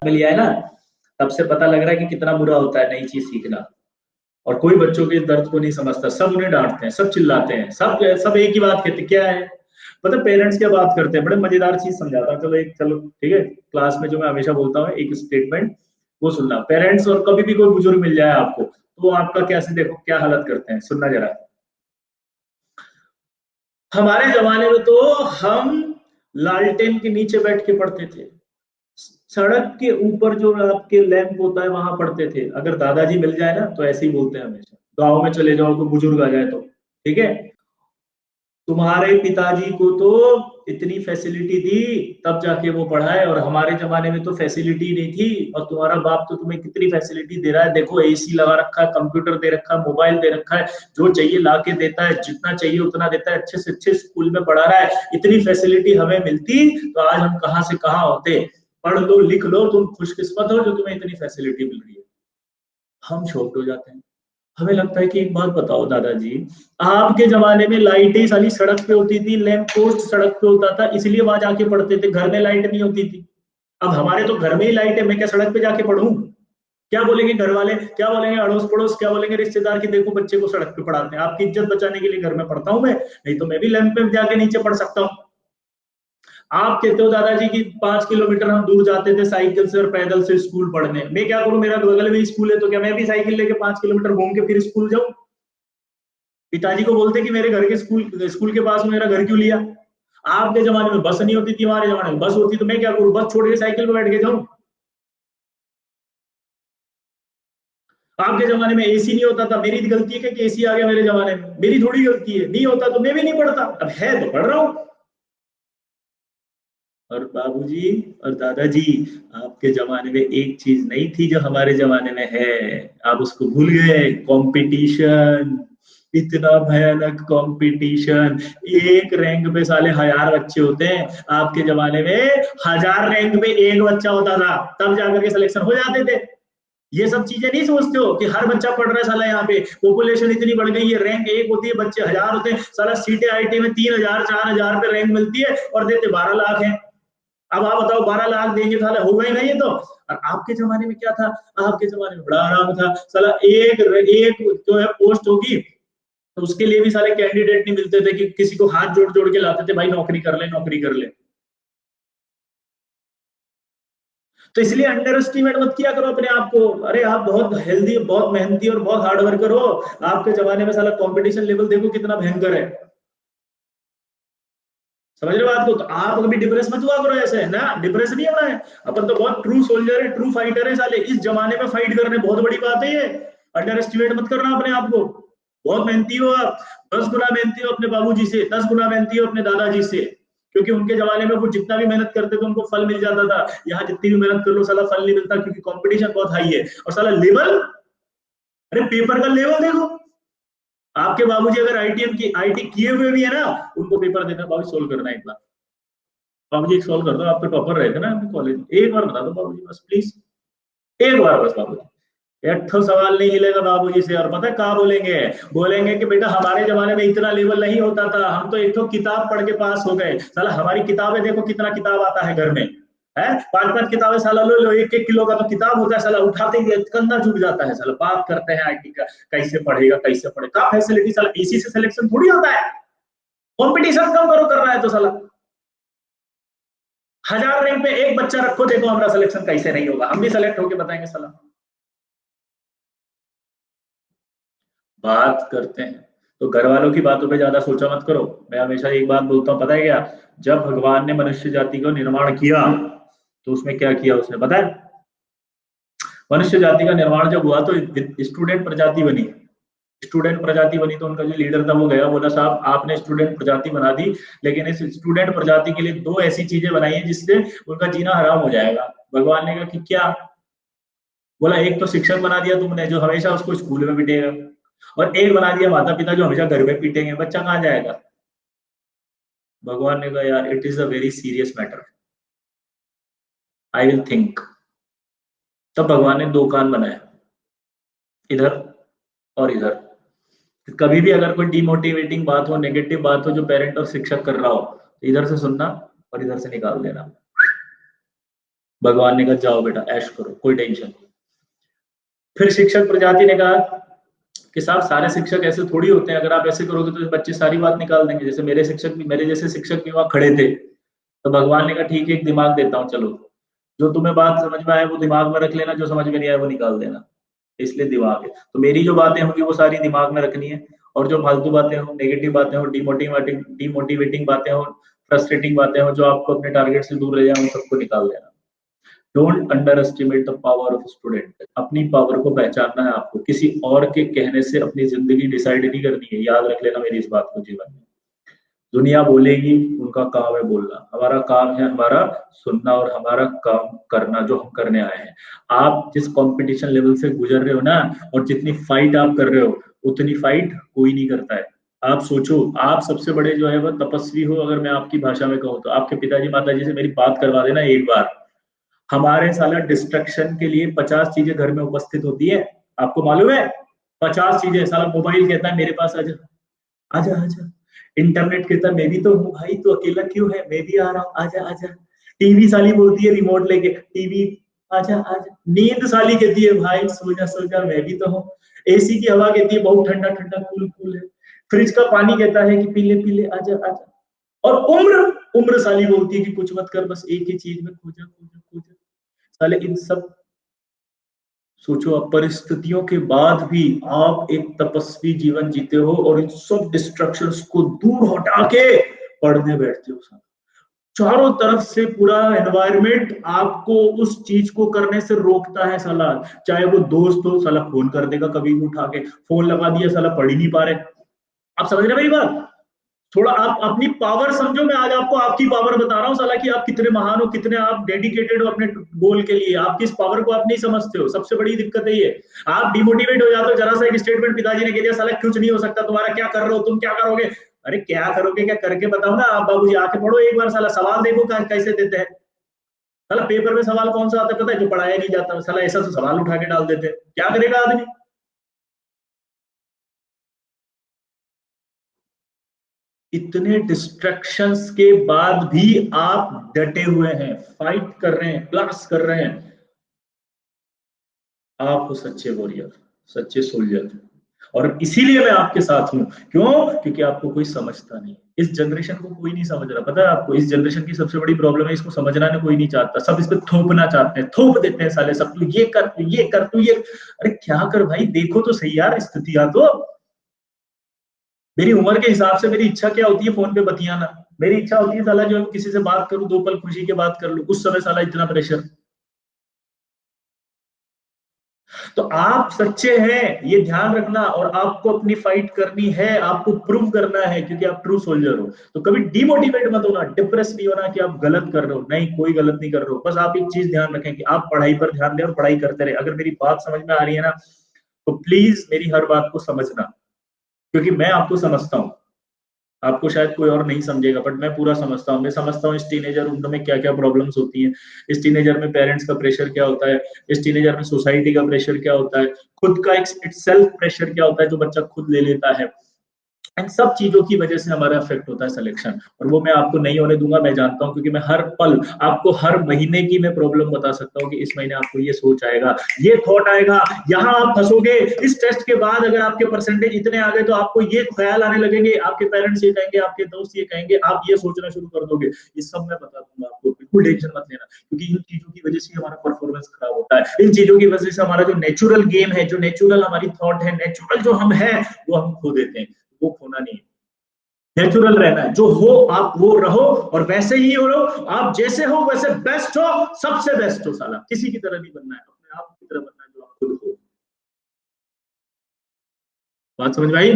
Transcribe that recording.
में लिया है ना, तब से पता लग रहा है कि कितना बुरा होता है नई चीज सीखना। और कोई बच्चों के दर्द को नहीं समझता, सब उन्हें डांटते हैं, सब चिल्लाते हैं, सब सब एक ही बात कहते हैं, क्या है मतलब पेरेंट्स क्या बात करते हैं, बड़े मजेदार चीज समझाता हूँ। चलो ठीक है, क्लास में जो मैं हमेशा बोलता हूँ एक स्टेटमेंट, वो सुनना। पेरेंट्स और कभी भी कोई बुजुर्ग मिल जाए आपको, तो वो आपका कैसे देखो क्या हालत करते हैं, सुनना जरा। हमारे जमाने में तो हम लालटेन के नीचे बैठ के पढ़ते थे, सड़क के ऊपर जो आपके लैंप होता है वहां पढ़ते थे। अगर दादाजी मिल जाए ना तो ऐसे ही बोलते हैं हमेशा, गांव में चले जाओ, कोई बुजुर्ग आ जाए तो, ठीक है, तुम्हारे पिताजी को तो इतनी फैसिलिटी दी तब जाके वो पढ़ाए, और हमारे जमाने में तो फैसिलिटी नहीं थी, और तुम्हारा बाप तो तुम्हें कितनी फैसिलिटी दे रहा है, देखो एसी लगा रखा है, कंप्यूटर दे रखा है, मोबाइल दे रखा है, जो चाहिए ला के देता है, जितना चाहिए उतना देता है, अच्छे से अच्छे स्कूल में पढ़ा रहा है। इतनी फैसिलिटी हमें मिलती तो आज हम कहाँ से कहाँ होते। पढ़ लो लिख लो, तुम खुशकिस्मत हो जो तुम्हें इतनी फैसिलिटी मिल रही है। हम शॉक्ड हो जाते हैं। हमें लगता है कि एक बात बताओ दादाजी, आपके जमाने में लाइटें साली सड़क पे होती थी, लैंप पोस्ट सड़क पे होता था, इसलिए वहां जाके पढ़ते थे, घर में लाइट नहीं होती थी। अब हमारे तो घर में ही लाइट है, मैं क्या सड़क पे जाके पढ़ूं? क्या बोलेंगे घर वाले, क्या बोलेंगे अड़ोस पड़ोस, क्या बोलेंगे रिश्तेदार की देखो बच्चे को सड़क पे पढ़ाते हैं। आपकी इज्जत बचाने के लिए घर में पढ़ता हूं मैं, नहीं तो मैं भी लैंप पे जाके नीचे पढ़ सकता हूँ। आप कहते हो दादाजी की 5 किलोमीटर हम दूर जाते थे साइकिल से और पैदल से स्कूल पढ़ने, मैं क्या करूं, मेरा बगल में स्कूल है तो क्या मैं भी साइकिल लेके 5 किलोमीटर घूम के फिर स्कूल जाऊं? पिताजी को बोलते कि मेरे घर के स्कूल स्कूल के पास में मेरा घर क्यों लिया? आपके जमाने में बस नहीं होती थी, हमारे जमाने में बस होती, तो मैं क्या करूं, बस छोड़ के साइकिल पे बैठ के जाऊं? आपके जमाने में एसी नहीं होता था, मेरी गलती है कि एसी आ गया मेरे जमाने में, मेरी थोड़ी गलती है, नहीं होता तो मैं भी नहीं पढ़ता, अब है तो पढ़ रहा हूं। और बाबूजी और दादाजी, आपके जमाने में एक चीज नहीं थी जो हमारे जमाने में है, आप उसको भूल गए, कंपटीशन। इतना भयानक कंपटीशन, एक रैंक पे साले 1000 बच्चे होते हैं, आपके जमाने में 1000 रैंक पे एक बच्चा होता था, तब जाकर के सिलेक्शन हो जाते थे। ये सब चीजें नहीं सोचते हो कि हर बच्चा पढ़ रहा है साला, यहाँ पे पॉपुलेशन इतनी बढ़ गई है, रैंक एक होती है, बच्चे 1000 होते हैं, साला सीटें आईटी में 3000 4000 पे रैंक मिलती है और देते 12 लाख है। अब आप बताओ 12 लाख देंगे साला, होगा ही नहीं ये तो। और आपके जमाने में क्या था, आपके जमाने में बड़ा आराम था साला, एक एक जो है पोस्ट होगी तो उसके लिए भी साले कैंडिडेट नहीं मिलते थे, कि किसी को हाथ जोड़ जोड़ के लाते थे, भाई नौकरी कर ले नौकरी कर ले। तो इसलिए अंडर एस्टिमेट मत किया करो अपने आप को, अरे आप बहुत हेल्दी, बहुत मेहनती और बहुत हार्ड वर्कर हो। आपके जमाने में साला कंपटीशन लेवल देखो कितना भयंकर है। समझ रहे हो बात को? तो आप कभी डिप्रेस मत हुआ करो, ऐसे है ना, डिप्रेस नहीं होना है। अपन तो बहुत ट्रू सोल्जर है, ट्रू फाइटर है साले, इस जमाने में फाइट करने बहुत बड़ी बात है ये। अंडर एस्टिमेट मत करना अपने आप को। बहुत मेहनती हो आप, 10 गुना मेहनती हो अपने बाबूजी से, 10 गुना मेहनती हो अपने दादाजी से, क्योंकि उनके जमाने में वो जितना भी मेहनत करते थे उनको फल मिल जाता था। यहाँ जितनी भी मेहनत कर लो साला फल नहीं मिलता, क्योंकि कंपटीशन बहुत हाई है। और साला लेवल, अरे पेपर का लेवल देखो। आपके बाबूजी अगर आईटी किए हुए भी है ना, उनको पेपर देना, बाबू सोल्व करना है एक बार, बाबूजी एक सॉल्व कर दो, आप तो टॉपर रहे थे ना अपने कॉलेज में, एक बार बता दो बाबूजी बस प्लीज, एक बार बस बाबूजी। एक तो सवाल नहीं हिलेगा बाबूजी से, और पता है कहा बोलेंगे, बोलेंगे कि बेटा हमारे जमाने में इतना लेवल नहीं होता था, हम तो एक तो किताब पढ़ के पास हो गए, साला हमारी किताबें देखो कितना किताब आता है घर में, है 5 5 किताबें साला लो लो, 1 1 किलो का तो किताब होता है साला, उठाते ही कंधा झुक जाता है साला। बात करते हैं आईटी का, कैसे पढ़ेगा कैसे पढ़ेगा, फैसिलिटी साला इसी से सिलेक्शन थोड़ी होता है, कंपटीशन कम करो कर रहा है तो साला। 1000 रैंक पे एक बच्चा रखो, देखो हमारा सिलेक्शन कैसे नहीं होगा, हम भी सेलेक्ट होके बताएंगे साला। बात करते हैं तो घर वालों की बातों पे ज्यादा सोचा मत करो। मैं हमेशा एक बात बोलता हूँ, पता है क्या, जब भगवान ने मनुष्य जाति को निर्माण किया तो उसमें क्या किया उसने, पता है? मनुष्य जाति का निर्माण जब हुआ तो स्टूडेंट प्रजाति बनी। स्टूडेंट प्रजाति बनी तो उनका जो लीडर था वो गया, बोला साहब आपने स्टूडेंट प्रजाति बना दी, लेकिन इस स्टूडेंट प्रजाति के लिए दो ऐसी चीजें बनाई है जिससे उनका जीना हराम हो जाएगा। भगवान ने कहा कि क्या? बोला एक तो शिक्षक बना दिया तुमने जो हमेशा उसको स्कूल में पीटेगा, और एक बना दिया माता पिता जो हमेशा घर में पीटेंगे, बच्चा कहाँ जाएगा? भगवान ने कहा यार it is a very serious matter, I will think. तब भगवान ने दो कान बनाए, इधर और इधर। कभी भी अगर कोई डिमोटिवेटिंग बात हो, नेगेटिव बात हो जो पेरेंट और शिक्षक कर रहा हो, तो इधर से सुनना और इधर से निकाल देना। भगवान ने कहा जाओ बेटा ऐश करो, कोई टेंशन नहीं। फिर शिक्षक प्रजाति ने कहा कि साहब सारे शिक्षक ऐसे थोड़ी होते हैं, अगर आप ऐसे करोगे तो बच्चे सारी बात निकाल देंगे। जैसे मेरे शिक्षक भी, मेरे जैसे शिक्षक भी वहां खड़े थे, तो भगवान ने कहा ठीक है एक दिमाग देता हूँ, चलो जो तुम्हें बात समझ में आए वो दिमाग में रख लेना, जो समझ में नहीं आए वो निकाल देना, इसलिए दिमाग है। तो मेरी जो बातें होंगी वो सारी दिमाग में रखनी है, और जो फालतू बातें हो, नेगेटिव बातें हो, डिमोटिवेटिंग बातें हो, फ्रस्ट्रेटिंग बातें हो, जो आपको अपने टारगेट से दूर ले जाए, उन सबको निकाल देना। Don't under estimate the power of student. अपनी पावर को पहचानना है आपको, किसी और के कहने से अपनी जिंदगी डिसाइड नहीं करनी है, याद रख लेना मेरी इस बात को जीवन में। दुनिया बोलेगी, उनका काम है बोलना, हमारा काम है हमारा सुनना और हमारा काम करना जो हम करने आए हैं। आप जिस कंपटीशन लेवल से गुजर रहे हो ना, और जितनी फाइट आप कर रहे हो, उतनी फाइट कोई नहीं करता है। आप सोचो, आप सबसे बड़े जो है वो तपस्वी हो, अगर मैं आपकी भाषा में कहूँ तो आपके पिताजी माताजी से मेरी बात करवा देना एक बार। हमारे साला डिस्ट्रक्शन के लिए 50 चीजें घर में उपस्थित होती है, आपको मालूम है? 50 चीजें। साला मोबाइल कहता है मेरे पास आजा, आजा आजा। इंटरनेट कहता है मैं भी तो हूँ भाई, तो अकेला क्यों है, मैं भी आ रहा हूँ, आजा आजा। टीवी साली बोलती है रिमोट लेके, टीवी आजा आजा। नींद साली कहती है भाई सो जा, मैं भी तो हूँ। एसी की हवा कहती है बहुत ठंडा ठंडा कूल कूल है। फ्रिज का पानी कहता है कि पी ले आजा आजा। और उम्र, उम्र साली बोलती है कि कुछ मत कर, बस एक ही चीज में खोजा खोजा खोजा। साले इन सब, सोचो आप, परिस्थितियों के बाद भी आप एक तपस्वी जीवन जीते हो और इन सब डिस्ट्रक्शंस को दूर हटा के पढ़ने बैठते हो। चारों तरफ से पूरा एनवायरमेंट आपको उस चीज को करने से रोकता है साला। चाहे वो दोस्त हो, साला फोन कर देगा कभी भी उठा के, फोन लगा दिया, साला पढ़ ही नहीं पा रहे। आप समझ रहे मेरी बात? थोड़ा आप अपनी पावर समझो। मैं आज आपको आपकी पावर बता रहा हूँ साला, कि आप कितने महान हो, कितने आप डेडिकेटेड हो अपने गोल के लिए। आपकी इस पावर को आप नहीं समझते हो, सबसे बड़ी दिक्कत है ये। आप डिमोटिवेट हो जाते हो जरा सा एक स्टेटमेंट पिताजी ने कह दिया, साला कुछ नहीं हो सकता तुम्हारा, क्या कर रहे हो तुम, क्या करोगे? अरे क्या करोगे, क्या करके बताओ ना। आप बाबूजी आके पढ़ो एक बार, साला सवाल देखो कैसे देते हैं। साला पेपर में सवाल कौन सा आता है पता है? जो पढ़ाया नहीं जाता, साला ऐसा तो सवाल उठा के डाल देते हैं, क्या करेगा आदमी? इतने डिस्ट्रैक्शंस के बाद भी आप डटे हुए हैं, फाइट कर रहे हैं, क्लास कर रहे हैं। आप हो सच्चे वॉरियर, सच्चे सोल्जर। और इसीलिए मैं आपके साथ हूं। क्यों? क्योंकि आपको कोई समझता नहीं। इस जनरेशन को कोई नहीं समझ रहा, पता है आपको? इस जनरेशन की सबसे बड़ी प्रॉब्लम है, इसको समझना ने कोई नहीं चाहता, सब इस पे थोपना चाहते हैं, थोप देते हैं साले सब। तू ये कर, तू ये कर, तू ये। अरे क्या कर भाई, देखो तो सही यार स्थितियां तो। मेरी उम्र के हिसाब से मेरी इच्छा क्या होती है? फोन पे बतियाना। मेरी इच्छा होती है साला जो है किसी से बात करूं, दो पल खुशी के बात कर लूं, उस समय साला इतना प्रेशर। तो आप सच्चे हैं ये ध्यान रखना, और आपको अपनी फाइट करनी है, आपको प्रूव करना है, क्योंकि आप ट्रू सोल्जर हो। तो कभी डिमोटिवेट मत होना, डिप्रेस नहीं होना कि आप गलत कर रहे हो, नहीं कोई गलत नहीं कर रहे हो। बस आप एक चीज ध्यान रखें कि आप पढ़ाई पर ध्यान दें और पढ़ाई करते रहे। अगर मेरी बात समझ में आ रही है ना, तो प्लीज मेरी हर बात को समझना, क्योंकि मैं आपको समझता हूँ। आपको शायद कोई और नहीं समझेगा, बट मैं पूरा समझता हूँ। मैं समझता हूँ इस टीनेजर उम्र में क्या क्या प्रॉब्लम्स होती हैं, इस टीनेजर में पेरेंट्स का प्रेशर क्या होता है, इस टीनेजर में सोसाइटी का प्रेशर क्या होता है, खुद का एक सेल्फ प्रेशर क्या होता है जो बच्चा खुद ले लेता है। इन सब चीजों की वजह से हमारा इफेक्ट होता है सिलेक्शन, और वो मैं आपको नहीं होने दूंगा, मैं जानता हूं, क्योंकि मैं हर पल आपको हर महीने की मैं प्रॉब्लम बता सकता हूँ कि इस महीने आपको ये सोच आएगा, ये थॉट आएगा, यहाँ आप फंसोगे। इस टेस्ट के बाद अगर आपके परसेंटेज इतने आ गए तो आपको ये ख्याल आने लगेंगे, आपके पेरेंट्स ये कहेंगे, आपके दोस्त ये कहेंगे, आप ये सोचना शुरू कर दोगे। ये सब मैं बता दूंगा आपको, बिल्कुल टेंशन मत लेना, क्योंकि इन चीजों की वजह से हमारा परफॉर्मेंस खराब होता है। इन चीजों की वजह से हमारा जो नेचुरल गेम है, जो नेचुरल हमारी थॉट है, नेचुरल जो हम है, वो हम खो देते हैं। वो खोना नहीं है, नेचुरल रहना है। जो हो आप वो रहो, और वैसे ही हो रहो। आप जैसे हो वैसे बेस्ट हो, सबसे बेस्ट हो साला, किसी की तरह नहीं बनना है, अपने आप की तरह बनना है जो आप खुद हो। बात समझ में आई?